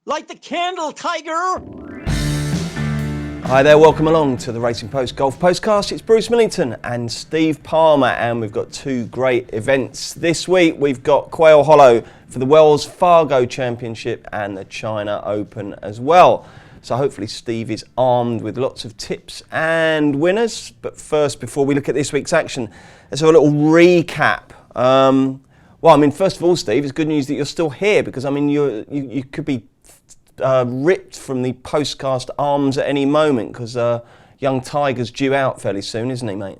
Light the candle, Tiger! Hi there, welcome along to the Racing Post Golf Postcast. It's Bruce Millington and Steve Palmer, and we've got two great events this week. We've got Quail Hollow for the Wells Fargo Championship and the China Open as well. So hopefully Steve is armed with lots of tips and winners. But first, before we look at this week's action, let's have a little recap. First of all, Steve, it's good news that you're still here, because you could be ripped from the Postcast arms at any moment, because young Tiger's due out fairly soon, isn't he, mate?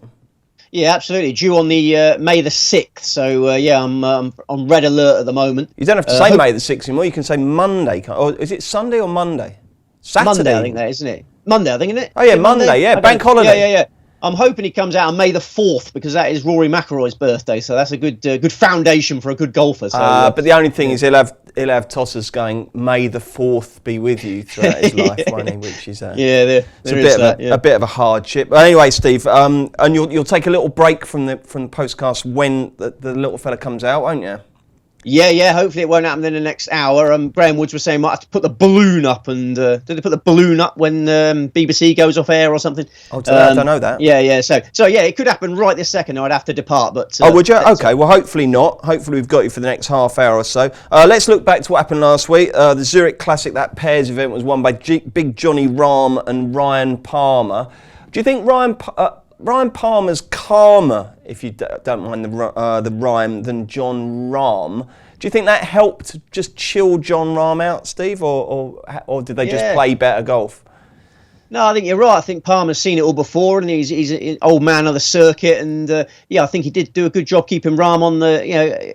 Yeah, absolutely. Due on the May the 6th. So, I'm on red alert at the moment. You don't have to say May the 6th anymore. You can say Monday. Or is it Sunday or Monday? Saturday. Monday, I think that, isn't it? Monday, I think, isn't it? Oh, yeah, Monday, yeah. Bank holiday. Yeah. I'm hoping he comes out on May the 4th, because that is Rory McIlroy's birthday. So that's a good foundation for a good golfer. So, but the only thing is he'll have tossers going, May the 4th be with you throughout his life, won't he? Which is a bit of a hardship. But anyway, Steve, and you'll take a little break from the Postcast when the little fella comes out, won't you? Yeah. Hopefully it won't happen in the next hour. Graham Woods was saying might have to put the balloon up, and did they put the balloon up when BBC goes off air or something? I don't know that. Yeah. So yeah, it could happen right this second. I'd have to depart, but would you? Okay, well, hopefully not. Hopefully we've got you for the next half hour or so. Let's look back to what happened last week. The Zurich Classic, that pairs event, was won by Big Johnny Rahm and Ryan Palmer. Do you think Ryan Palmer's calmer, if you don't mind the rhyme, than Jon Rahm? Do you think that helped just chill Jon Rahm out, Steve, or did they just play better golf? No, I think you're right. I think Palmer's seen it all before, and he's an old man of the circuit, and I think he did do a good job keeping Rahm on the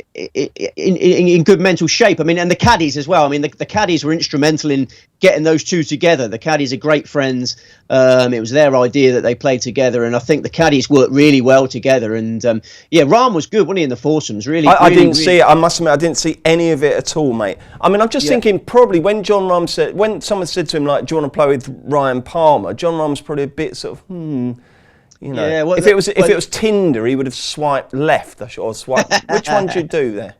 in good mental shape. I mean, and the caddies as well. I mean, the caddies were instrumental in getting those two together. The caddies are great friends. It was their idea that they played together, and I think the caddies worked really well together. And Rahm was good, wasn't he, in the foursomes? Really, I didn't see it. I must admit, I didn't see any of it at all, mate. I mean, I'm just thinking probably when someone said to him, like, do you want to play with Ryan Palmer? Jon Rahm's probably a bit sort of, if it was Tinder, he would have swiped left or swiped. Which one do you do there?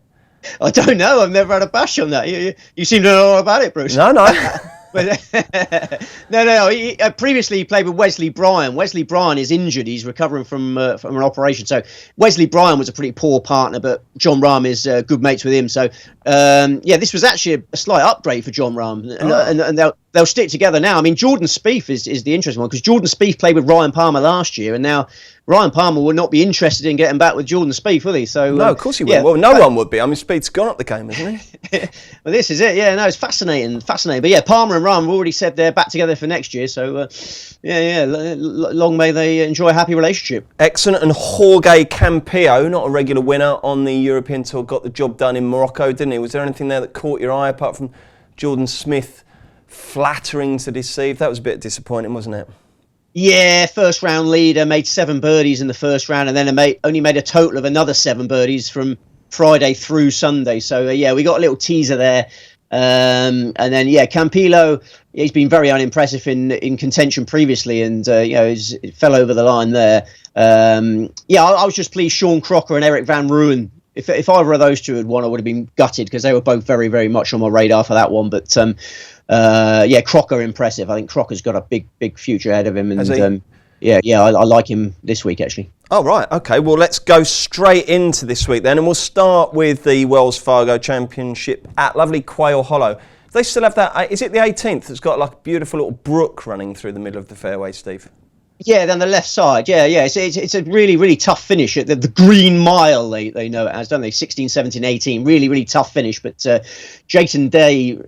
I don't know. I've never had a bash on that. You seem to know all about it, Bruce. No. No. Previously, he played with Wesley Bryan. Wesley Bryan is injured. He's recovering from an operation. So Wesley Bryan was a pretty poor partner, but Jon Rahm is good mates with him. So this was actually a slight upgrade for Jon Rahm, and they'll stick together now. I mean, Jordan Spieth is the interesting one, because Jordan Spieth played with Ryan Palmer last year, and now Ryan Palmer will not be interested in getting back with Jordan Spieth, will he? So no, of course he wouldn't. Well, no one would be. I mean, Spieth's gone up the game, isn't he? Well, this is it. Yeah, no, it's fascinating. But yeah, Palmer and Rahm have already said they're back together for next year. So long may they enjoy a happy relationship. Excellent. And Jorge Campillo, not a regular winner on the European Tour, got the job done in Morocco, didn't he? Was there anything there that caught your eye apart from Jordan Smith flattering to deceive? That was a bit disappointing, wasn't it? Yeah, first round leader, made 7 birdies in the first round, and then only made a total of another 7 birdies from Friday through Sunday. So we got a little teaser there. And then Campillo, he's been very unimpressive in contention previously, and he fell over the line there. I was just pleased Sean Crocker and Eric Van Rooyen. If either of those two had won, I would have been gutted, because they were both very, very much on my radar for that one. But Crocker impressive. I think Crocker's got a big future ahead of him, and I like him this week actually. Oh right, okay. Well, let's go straight into this week then, and we'll start with the Wells Fargo Championship at lovely Quail Hollow. They still have that. Is it the 18th? It's got like a beautiful little brook running through the middle of the fairway, Steve. Yeah, down the left side. Yeah. It's a really, really tough finish. The Green Mile, they know it as, don't they? 16, 17, 18. Really, really tough finish. But Jason Day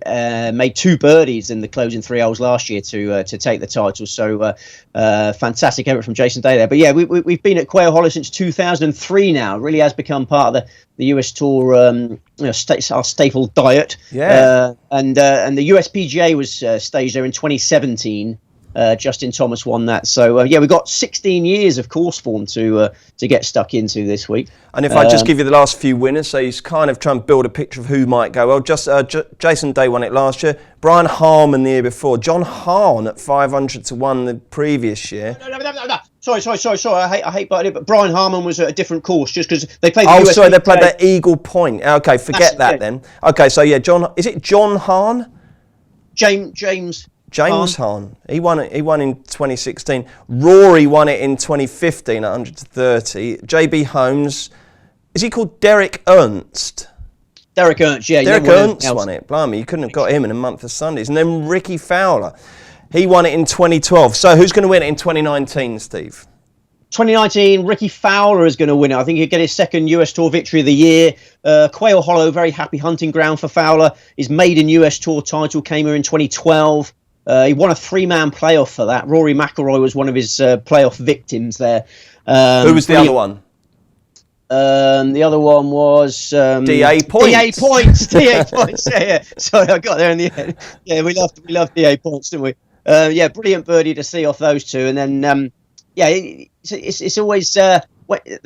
made 2 birdies in the closing 3 holes last year to take the title. So fantastic effort from Jason Day there. But yeah, we've been at Quail Hollow since 2003 now. It really has become part of the US Tour, our staple diet. Yeah. And the USPGA was staged there in 2017. Justin Thomas won that. So, we've got 16 years of course form to get stuck into this week. And if I just give you the last few winners, so he's kind of trying to build a picture of who might go well. Jason Day won it last year. Brian Harman the year before. John Hahn at 500 to 1 the previous year. No. Sorry. I hate butting it, but Brian Harman was at a different course just because they played. They played at Eagle Point. Okay, forget that then. Okay, so yeah, is it John Hahn? James Hahn. He won it. He won in 2016. Rory won it in 2015 at 100 to 30. JB Holmes. Is he called Derek Ernst? Derek Ernst, yeah. Derek Ernst won it. Blimey, you couldn't have got him in a month of Sundays. And then Ricky Fowler. He won it in 2012. So who's going to win it in 2019, Steve? 2019, Ricky Fowler is going to win it. I think he'll get his second US Tour victory of the year. Quail Hollow, very happy hunting ground for Fowler. His maiden US Tour title came here in 2012. He won a three-man playoff for that. Rory McIlroy was one of his playoff victims there. Who was the other one? The other one was DA Points. DA Points. DA Points. Yeah. Sorry, I got there in the end. Yeah, we loved DA Points, didn't we? Yeah, brilliant birdie to see off those two, and then it's always the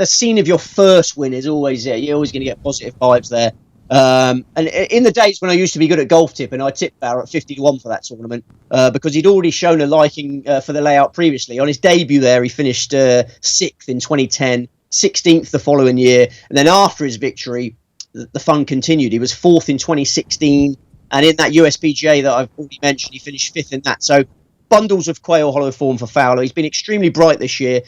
scene of your first win is always you're always going to get positive vibes there. And in the days when I used to be good at golf tipping, I tipped Barrow at 50-1 for that tournament because he'd already shown a liking for the layout previously. On his debut there, he finished 6th in 2010, 16th the following year, and then after his victory, the fun continued. He was 4th in 2016, and in that USPGA that I've already mentioned, he finished 5th in that. So bundles of Quail Hollow form for Fowler. He's been extremely bright this year.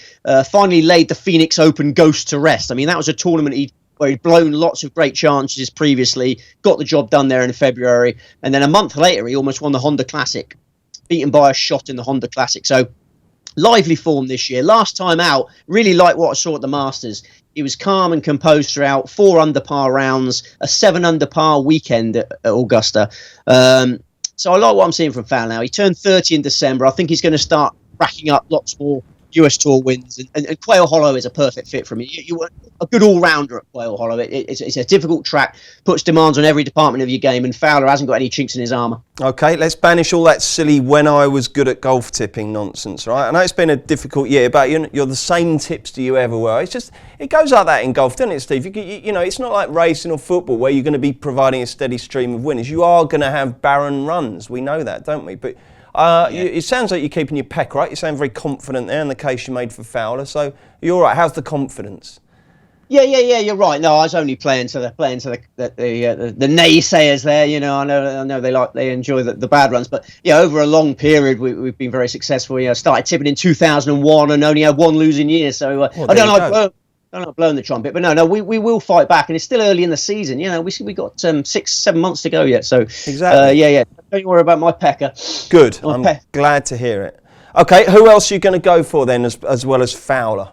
Finally laid the Phoenix Open ghost to rest. I mean, that was a tournament where he'd blown lots of great chances previously, got the job done there in February, and then a month later he almost won the Honda Classic, beaten by a shot in the Honda Classic. So lively form this year. Last time out, really like what I saw at the Masters. He was calm and composed throughout, 4 under par rounds, a 7 under par weekend at Augusta. So I like what I'm seeing from Fowler now. He turned 30 in December. I think he's going to start racking up lots more US Tour wins, and Quail Hollow is a perfect fit for me. You were a good all-rounder at Quail Hollow. It's a difficult track, puts demands on every department of your game, and Fowler hasn't got any chinks in his armour. Okay, let's banish all that silly when I was good at golf tipping nonsense, right? I know it's been a difficult year, but you're the same tipster you ever were. It's just, it goes like that in golf, doesn't it, Steve? You know, it's not like racing or football where you're going to be providing a steady stream of winners. You are going to have barren runs. We know that, don't we? But it sounds like you're keeping your peck right. You sound very confident there in the case you made for Fowler. So you're all right. How's the confidence? Yeah. You're right. No, I was only playing to the naysayers there. You know, I know they enjoy the bad runs, but yeah, over a long period we've been very successful. You know, started tipping in 2001 and only had one losing year. So I don't like blowing the trumpet, but no, we will fight back, and it's still early in the season. You know, we got 6-7 months to go yet. So exactly. Don't worry about my pecker. Good. I'm glad to hear it. Okay, who else are you going to go for then, as well as Fowler?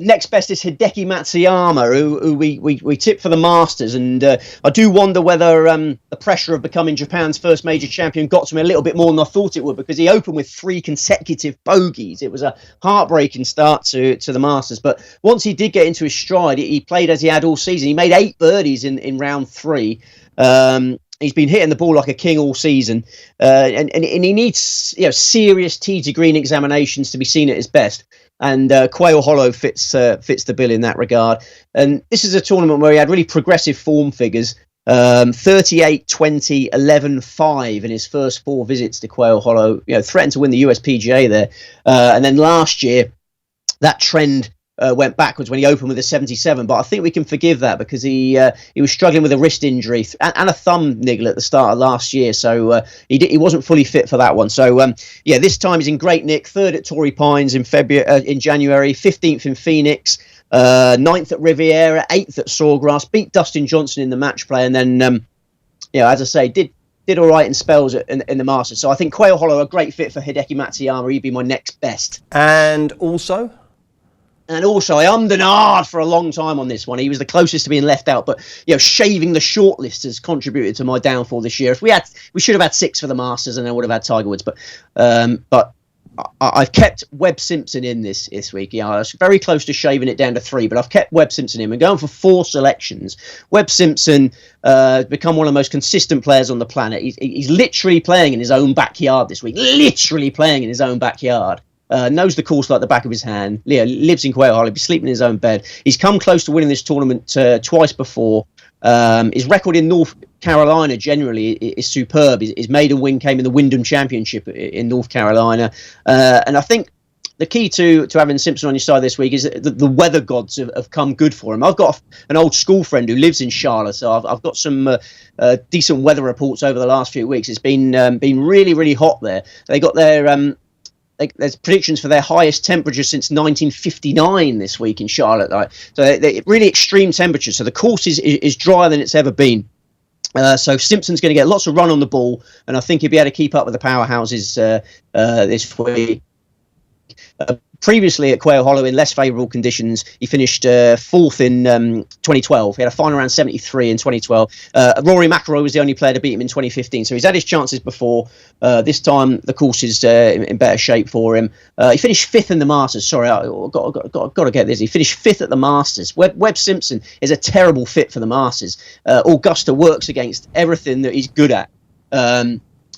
Next best is Hideki Matsuyama, who we tipped for the Masters, and I do wonder whether the pressure of becoming Japan's first major champion got to me a little bit more than I thought it would, because he opened with 3 consecutive bogeys. It was a heartbreaking start to the Masters, but once he did get into his stride, he played as he had all season. He made 8 birdies in round 3. He's been hitting the ball like a king all season, and he needs serious tee to green examinations to be seen at his best. And Quail Hollow fits the bill in that regard. And this is a tournament where he had really progressive form figures. 38, 20, 11, 5 in his first 4 visits to Quail Hollow. Threatened to win the USPGA there. And then last year, that trend went backwards when he opened with a 77, but I think we can forgive that because he was struggling with a wrist injury and a thumb niggle at the start of last year, so he wasn't fully fit for that one. So this time he's in great nick. 3rd at Torrey Pines in January, 15th in Phoenix, 9th at Riviera, 8th at Sawgrass, beat Dustin Johnson in the match play, and then as I say, did all right in spells in the Masters. So I think Quail Hollow a great fit for Hideki Matsuyama. He'd be my next best. And also, I ummed and ahed for a long time on this one. He was the closest to being left out, but shaving the shortlist has contributed to my downfall this year. If we should have had 6 for the Masters, and I would have had Tiger Woods. But I've kept Webb Simpson in this week. I was very close to shaving it down to 3, but I've kept Webb Simpson in. We're going for 4 selections. Webb Simpson has become one of the most consistent players on the planet. He's literally playing in his own backyard this week. Literally playing in his own backyard. Knows the course like the back of his hand. Lives in Quail Hollow. He'll be sleeping in his own bed. He's come close to winning this tournament twice before. His record in North Carolina generally is superb. His maiden win came in the Wyndham Championship in North Carolina. And I think the key to having Simpson on your side this week is that the weather gods have come good for him. I've got an old school friend who lives in Charlotte, so I've got some decent weather reports over the last few weeks. It's been really, really hot there. They got their there's predictions for their highest temperature since 1959 this week in Charlotte. Right? So they really extreme temperatures. So the course is drier than it's ever been. So Simpson's going to get lots of run on the ball, and I think he'll be able to keep up with the powerhouses this week. Previously at Quail Hollow in less favourable conditions, he finished fourth in 2012. He had a final around 73 in 2012. Rory McIlroy was the only player to beat him in 2015, so he's had his chances before. This time the course is in better shape for him. He finished fifth in the Masters. Sorry, I've got to get this. He finished fifth at the Masters. Webb Simpson is a terrible fit for the Masters. Augusta works against everything that he's good at.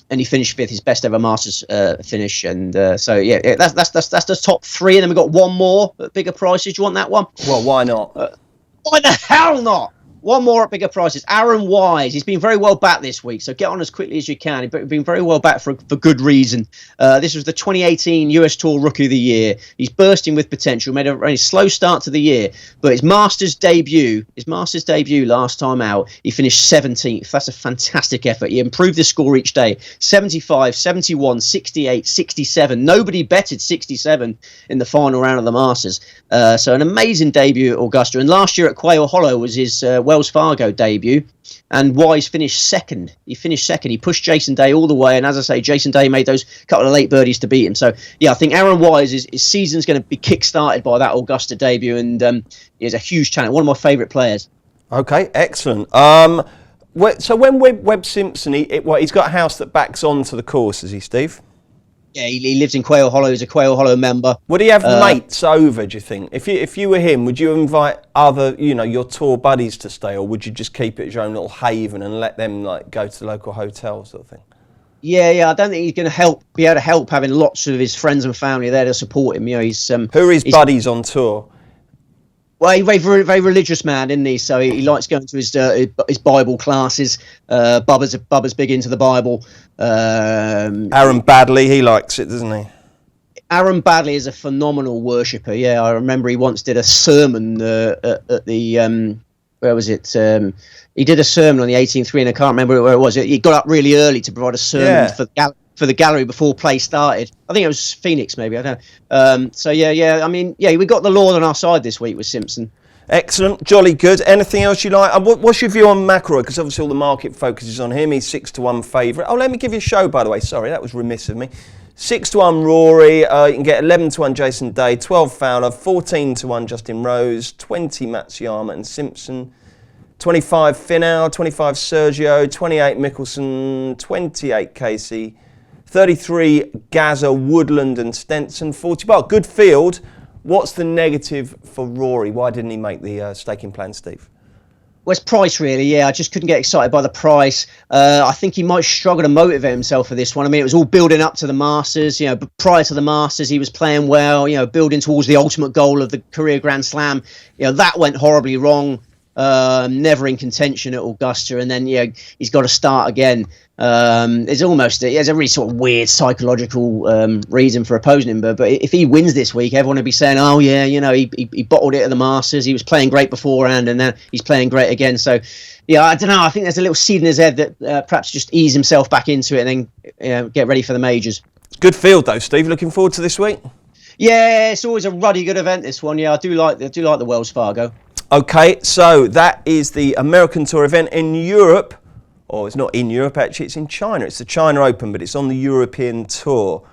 And he finished fifth, his best ever Masters finish. And that's the top three. And then we've got one more at bigger prices. Do you want that one? Well, why not? Why the hell not? One more at bigger prices. Aaron Wise. He's been very well backed this week, so get on as quickly as you can. He's been very well backed for good reason. This was the 2018 US Tour Rookie of the Year. He's bursting with potential. Made a very slow start to the year, but his Masters debut last time out, he finished 17th. That's a fantastic effort. He improved the score each day. 75, 71, 68, 67. Nobody betted 67 in the final round of the Masters. So an amazing debut at Augusta. And last year at Quail Hollow was his Wells Fargo debut, and Wise finished second. He pushed Jason Day all the way, and as I say, Jason Day made those couple of late birdies to beat him. So yeah, I think Aaron Wise, his season's going to be kick-started by that Augusta debut, and he's a huge talent, one of my favourite players. Okay, excellent. So when Webb Simpson, he's got a house that backs onto the course, is he, Steve? Yeah, he lives in Quail Hollow. He's a Quail Hollow member. Would he have mates over, do you think? If you were him, would you invite other, your tour buddies to stay, or would you just keep it as your own little haven and let them go to the local hotel sort of thing? Yeah, I don't think he's going to be able to help having lots of his friends and family there to support him. He's who are his buddies on tour? Well, he's a very, very religious man, isn't he? So he likes going to his Bible classes. Bubba's big into the Bible. Aaron Baddeley, he likes it, doesn't he? Aaron Baddeley is a phenomenal worshipper. Yeah, I remember he once did a sermon at the where was it? He did a sermon on the 18th green. I can't remember where it was. He got up really early to provide a sermon for the gallery before play started. I think it was Phoenix, maybe. I don't know. So yeah. I mean, yeah, we got the Lord on our side this week with Simpson. Excellent, jolly good. Anything else you like? What's your view on McIlroy? Because obviously all the market focuses on him. He's 6-1 favourite. Oh, let me give you a show, by the way. Sorry, that was remiss of me. 6-1 Rory. You can get 11-1 Jason Day, 12 Fowler, 14-1 Justin Rose, 20 Matsuyama and Simpson, 25 Finau, 25 Sergio, 28 Mickelson, 28 Casey, 33 Gazza, Woodland and Stenson, 40 Bar. Good field. What's the negative for Rory? Why didn't he make the staking plan, Steve? Well, it's price, really. Yeah, I just couldn't get excited by the price. I think he might struggle to motivate himself for this one. I mean, it was all building up to the Masters. But prior to the Masters, he was playing well. Building towards the ultimate goal of the career Grand Slam. That went horribly wrong. Never in contention at Augusta, and then he's got to start again. There's a really sort of weird psychological reason for opposing him, but if he wins this week, everyone will be saying, oh yeah, he bottled it at the Masters, he was playing great beforehand, and then he's playing great again. So yeah, I don't know, I think there's a little seed in his head that perhaps just ease himself back into it and then get ready for the majors. Good field though, Steve. Looking forward to this week. Yeah, it's always a ruddy good event, this one. Yeah, I do like the Wells Fargo. Okay, so that is the American Tour event in Europe. Or it's not in Europe, actually, it's in China. It's the China Open, but it's on the European Tour.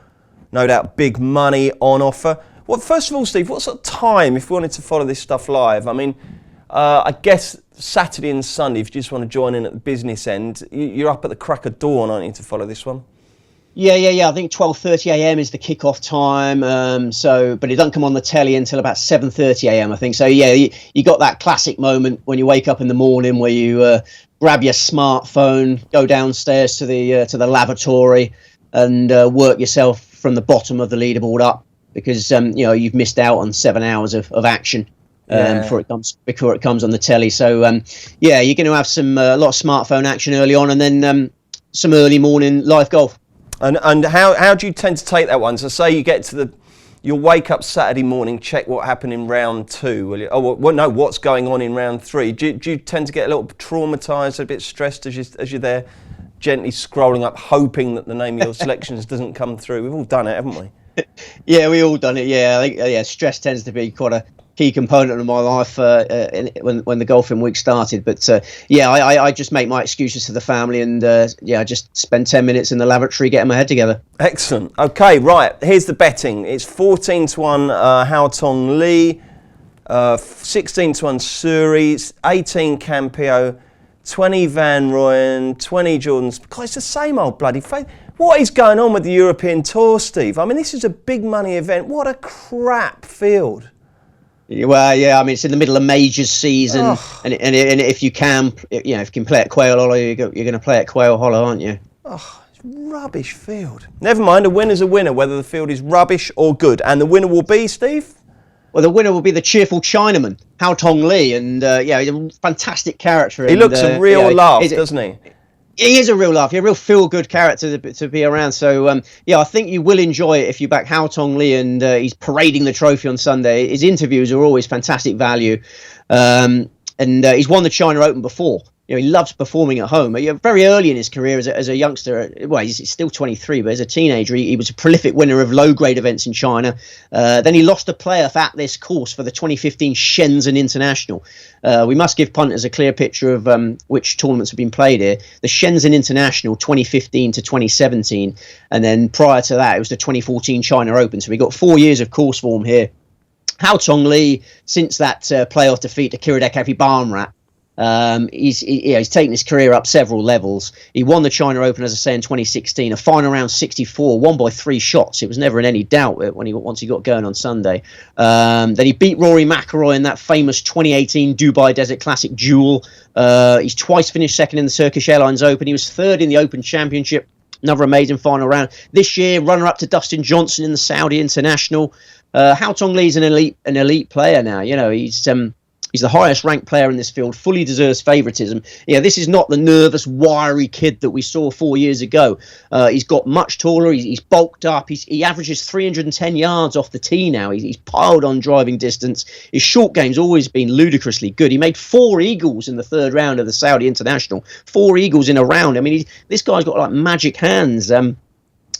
No doubt big money on offer. Well, first of all, Steve, what sort of time, if we wanted to follow this stuff live? I mean, I guess Saturday and Sunday, if you just want to join in at the business end, you're up at the crack of dawn, aren't you, to follow this one? Yeah. I think 12:30 a.m. is the kickoff time. But it doesn't come on the telly until about 7:30 a.m. I think. So yeah, you got that classic moment when you wake up in the morning where you grab your smartphone, go downstairs to the lavatory, and work yourself from the bottom of the leaderboard up because you've missed out on 7 hours of action. Before it comes on the telly. So you're going to have a lot of smartphone action early on, and then some early morning live golf. And how do you tend to take that one? So say you get to you'll wake up Saturday morning, check what happened in round 2, will you? Oh, well, no, what's going on in round 3? Do you tend to get a little traumatised, a bit stressed as you're there, gently scrolling up, hoping that the name of your selections doesn't come through? We've all done it, haven't we? Yeah, we all done it. Yeah, I think stress tends to be quite a key component of my life when the golfing week started. But I just make my excuses to the family, and I just spend 10 minutes in the lavatory getting my head together. Excellent. Okay, right. Here's the betting. It's 14-1 Hao Tong Lee, 16-1 Suri, 18 Campio, 20 Van Rooyen, 20 Jordan's. God, it's the same old bloody face. What is going on with the European Tour, Steve? I mean, this is a big money event. What a crap field. Well, yeah, I mean, it's in the middle of majors season, and if you can, if you can play at Quail Hollow, you're going to play at Quail Hollow, aren't you? Oh, it's a rubbish field. Never mind, a winner's a winner, whether the field is rubbish or good. And the winner will be, Steve? Well, the winner will be the cheerful Chinaman, Hao Tong Lee, and he's a fantastic character. He looks a real laugh, doesn't he? He is a real laugh. He's a real feel-good character to be around. So, I think you will enjoy it if you back Hao Tong Lee, and he's parading the trophy on Sunday. His interviews are always fantastic value, and he's won the China Open before. He loves performing at home. Very early in his career as a youngster, well, he's still 23, but as a teenager, he was a prolific winner of low-grade events in China. Then he lost a playoff at this course for the 2015 Shenzhen International. We must give punters a clear picture of which tournaments have been played here. The Shenzhen International 2015 to 2017, and then prior to that, it was the 2014 China Open. So we got 4 years of course form here. Hao Tong Lee, since that playoff defeat to Kiradekavi Barmrat, he's taken his career up several levels. He won the China Open, as I say, in 2016, a final round 64, won by 3 shots. It was never in any doubt once he got going on Sunday. Then he beat Rory McIlroy in that famous 2018 Dubai Desert Classic duel. He's twice finished second in the Turkish Airlines Open. He was third in the Open Championship, another amazing final round. This year, runner-up to Dustin Johnson in the Saudi International. Hao Tong Lee's an elite player now. He's the highest ranked player in this field, fully deserves favouritism. This is not the nervous, wiry kid that we saw 4 years ago. He's got much taller. He's bulked up. He averages 310 yards off the tee now. He's piled on driving distance. His short game's always been ludicrously good. He made 4 eagles in the third round of the Saudi International. 4 eagles in a round. I mean, this guy's got like magic hands.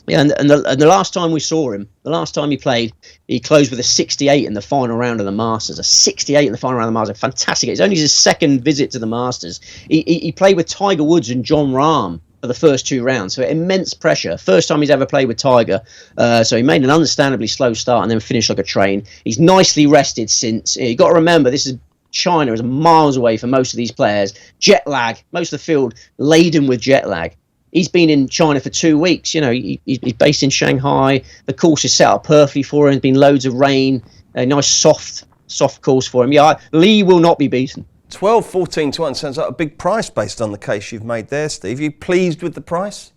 And the last time we saw him, the last time he played, he closed with a 68 in the final round of the Masters. A 68 in the final round of the Masters. Fantastic. It's only his second visit to the Masters. He played with Tiger Woods and Jon Rahm for the first 2 rounds. So immense pressure. First time he's ever played with Tiger. So he made an understandably slow start and then finished like a train. He's nicely rested since. You've got to remember, this is China is miles away for most of these players. Jet lag. Most of the field laden with jet lag. He's been in China for 2 weeks. He's based in Shanghai. The course is set up perfectly for him. There's been loads of rain. A nice soft course for him. Lee will not be beaten. 12-14-1 sounds like a big price based on the case you've made there, Steve. Are you pleased with the price?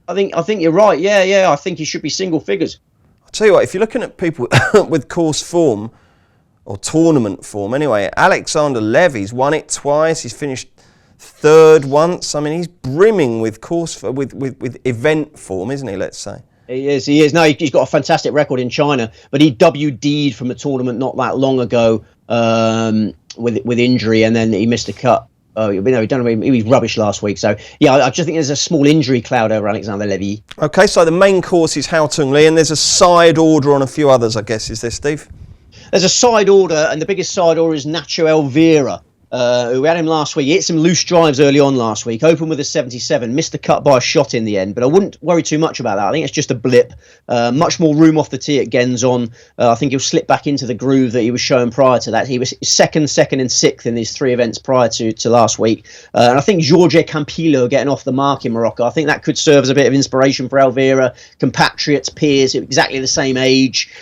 I think you're right. Yeah. I think he should be single figures. I'll tell you what, if you're looking at people with course form, or tournament form anyway, Alexander Levy's won it twice. He's finished third once. I mean, he's brimming with with event form, isn't he? Let's say he is. No, he's got a fantastic record in China, but he WD'd from a tournament not that long ago with injury, and then he missed a cut. He was rubbish last week. So I just think there's a small injury cloud over Alexander Levy. Okay, so the main course is Hao Tong Lee, and there's a side order on a few others, I guess. Is there, Steve? There's a side order, and the biggest side order is Nacho Elvira. Who had him last week. He hit some loose drives early on last week, opened with a 77, missed the cut by a shot in the end, but I wouldn't worry too much about that. I think it's just a blip. Much more room off the tee at Genzon. I think he'll slip back into the groove that he was showing prior to that. He was second, and 6th in these 3 events prior to last week. And I think Jorge Campillo getting off the mark in Morocco, I think that could serve as a bit of inspiration for Elvira. Compatriots, peers, exactly the same age.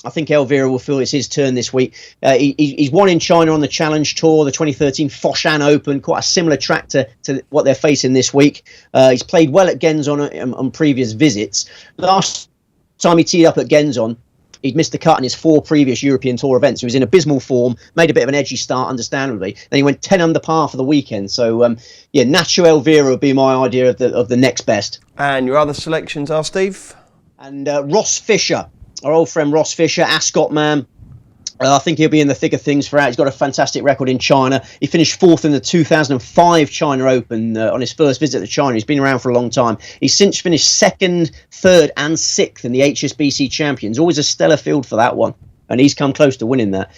I think Elvira will feel it's his turn this week. He's won in China on the Challenge Tour, the 2013 Foshan Open, quite a similar track to what they're facing this week. He's played well at Genzon on previous visits. Last time he teed up at Genzon, he'd missed the cut in his 4 previous European Tour events. He was in abysmal form, made a bit of an edgy start, understandably. Then he went 10 under par for the weekend. So, Nacho Elvira would be my idea of the next best. And your other selections are, Steve? And Ross Fisher. our old friend Ross Fisher, Ascot man. I think he'll be in the thick of things for out. He's got a fantastic record in China. He finished fourth in the 2005 China Open on his first visit to China. He's been around for a long time. He's since finished second, third and sixth in the HSBC Champions. Always a stellar field for that one. And he's come close to winning that.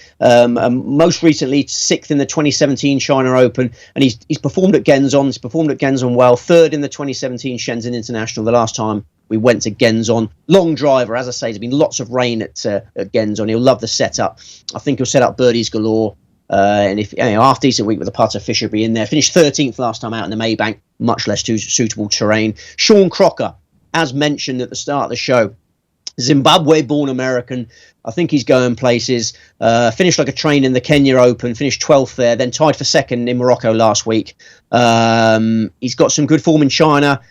Most recently, sixth in the 2017 China Open. And he's performed at Genzon. He's performed at Genzon well. Third in the 2017 Shenzhen International, the last time we went to Genzon. Long driver, as I say, there's been lots of rain at Genzon. He'll love the setup. I think he'll set up birdies galore. And if half decent week with the putter, Fisher will be in there. Finished 13th last time out in the Maybank, much less suitable terrain. Sean Crocker, as mentioned at the start of the show, Zimbabwe-born American. I think he's going places. Finished like a train in the Kenya Open. Finished 12th there. Then tied for second in Morocco last week. He's got some good form in China.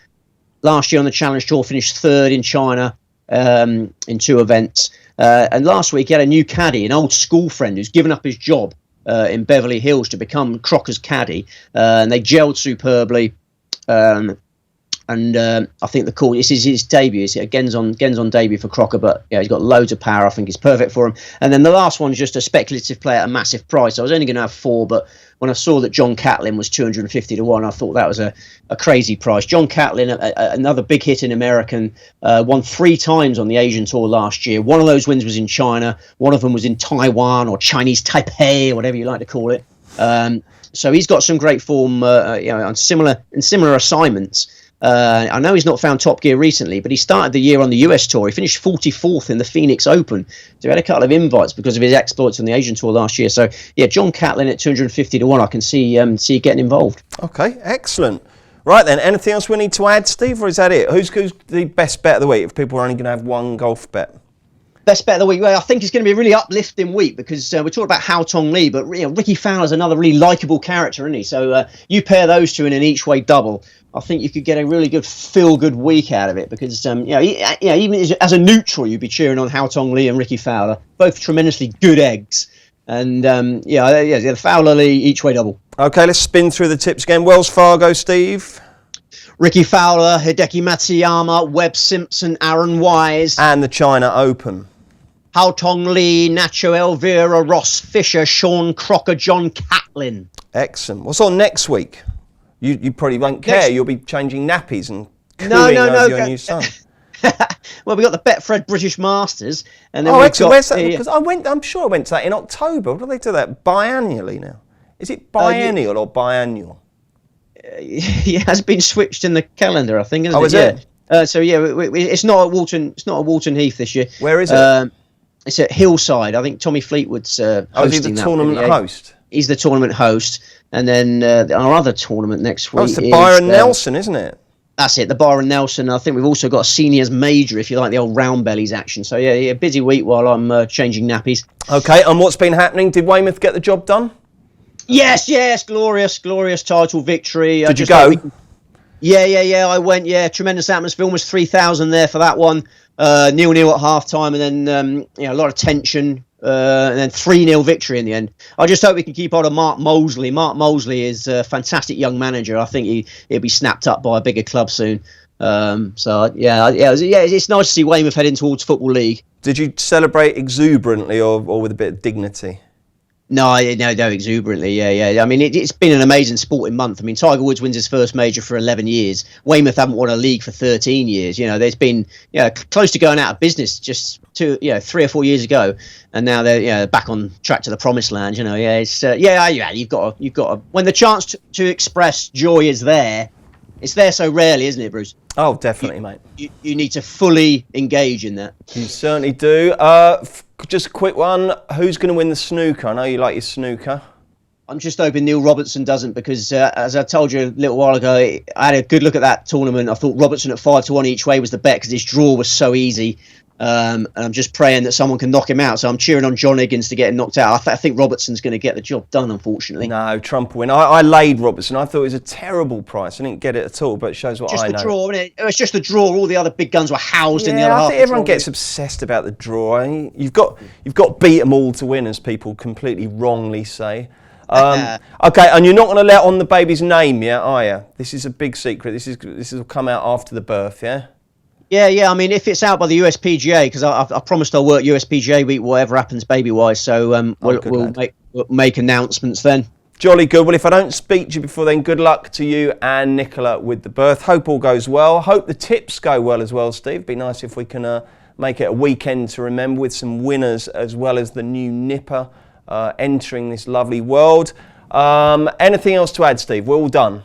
Last year on the Challenge Tour, finished third in China in 2 events. And last week, he had a new caddy, an old school friend who's given up his job in Beverly Hills to become Crocker's caddy. And they gelled superbly. And I think this is his debut. It's a Genzon debut for Crocker, but yeah, he's got loads of power. I think it's perfect for him. And then the last one's just a speculative play at a massive price. I was only going to have 4, but when I saw that John Catlin was 250 to 1, I thought that was a crazy price. John Catlin, another big hit in American, won 3 times on the Asian Tour last year. One of those wins was in China. One of them was in Taiwan or Chinese Taipei, or whatever you like to call it. So he's got some great form on similar assignments. I know he's not found top gear recently, but he started the year on the US Tour. He finished 44th in the Phoenix Open. So he had a couple of invites because of his exploits on the Asian Tour last year. So, yeah, John Catlin at 250 to 1, I can see getting involved. Okay, excellent. Right then, anything else we need to add, Steve, or is that it? Who's the best bet of the week if people are only going to have one golf bet? Best bet of the week. Well, I think it's going to be a really uplifting week because we're talking about Hao Tong Lee, but Ricky Fowler's another really likeable character, isn't he? So you pair those two in an each-way double. I think you could get a really good feel-good week out of it because, even as a neutral, you'd be cheering on Hao Tong Lee and Ricky Fowler, both tremendously good eggs. And, the Fowler Lee each-way double. Okay, let's spin through the tips again. Wells Fargo, Steve. Ricky Fowler, Hideki Matsuyama, Webb Simpson, Aaron Wise. And the China Open. Hao Tong Lee, Nacho Elvira, Ross Fisher, Sean Crocker, John Catlin. Excellent. What's on next week? You probably won't care. You'll be changing nappies and cooing over your new son. Well, we got the Betfred British Masters, and then excellent. Where's that? Because I'm sure I went to that in October. What do they do that biannually now? Is it biennial or biannual? It has been switched in the calendar, I think. Is it? It's not at Walton. It's not at Walton Heath this year. Where is it? It's at Hillside. I think Tommy Fleetwood's hosting is he the tournament host? He's the tournament host, and then our other tournament next week. It's the Byron Nelson, isn't it? That's it, the Byron Nelson. I think we've also got a seniors major, if you like, the old round bellies action. So yeah, busy week while I'm changing nappies. Okay, and what's been happening? Did Weymouth get the job done? Yes, glorious title victory. Did you go? Yeah, I went. Yeah, tremendous atmosphere. Almost 3,000 there for that one. 0-0 at half time, and then a lot of tension. And then 3-0 victory in the end. I just hope we can keep hold of Mark Mosley. Mark Mosley is a fantastic young manager. I think he'll be snapped up by a bigger club soon. It's nice to see Weymouth heading towards Football League. Did you celebrate exuberantly or with a bit of dignity? No, exuberantly, yeah. I mean, it's been an amazing sporting month. I mean, Tiger Woods wins his first major for 11 years. Weymouth haven't won a league for 13 years. There's been close to going out of business just 3 or 4 years ago, and now they're back on track to the promised land. You've got to when the chance to express joy is there. It's there so rarely, isn't it, Bruce? Oh, definitely, mate. You need to fully engage in that. You certainly do. Just a quick one. Who's going to win the snooker? I know you like your snooker. I'm just hoping Neil Robertson doesn't because, as I told you a little while ago, I had a good look at that tournament. I thought Robertson at 5-1 each way was the bet because his draw was so easy. And I'm just praying that someone can knock him out. So I'm cheering on John Higgins to get him knocked out. I think Robertson's going to get the job done, unfortunately. No, Trump will win. I laid Robertson. I thought it was a terrible price. I didn't get it at all, but it shows what just I know. Just the draw, isn't it? It was just the draw. All the other big guns were housed in the other half. I think everyone gets obsessed about the draw. You've got to beat them all to win, as people completely wrongly say. Okay, and you're not going to let on the baby's name yet, are you? This is a big secret. This will come out after the birth, yeah? Yeah. I mean, if it's out by the USPGA, because I promised I'll work USPGA week, whatever happens baby-wise. So we'll make announcements then. Jolly good. Well, if I don't speak to you before then, good luck to you and Nicola with the birth. Hope all goes well. Hope the tips go well as well, Steve. Be nice if we can make it a weekend to remember with some winners as well as the new nipper entering this lovely world. Anything else to add, Steve? We're all done.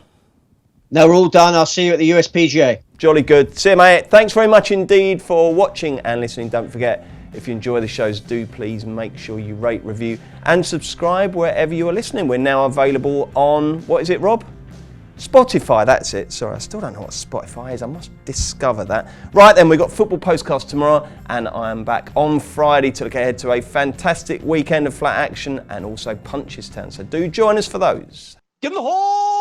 No, we're all done. I'll see you at the USPGA. Jolly good. See you, mate. Thanks very much indeed for watching and listening. Don't forget, if you enjoy the shows, do please make sure you rate, review and subscribe wherever you are listening. We're now available on, what is it, Rob? Spotify, that's it. Sorry, I still don't know what Spotify is. I must discover that. Right then, we've got Football Postcast tomorrow and I am back on Friday to look ahead to a fantastic weekend of flat action and also Punchestown. So do join us for those. Give 'em the horn!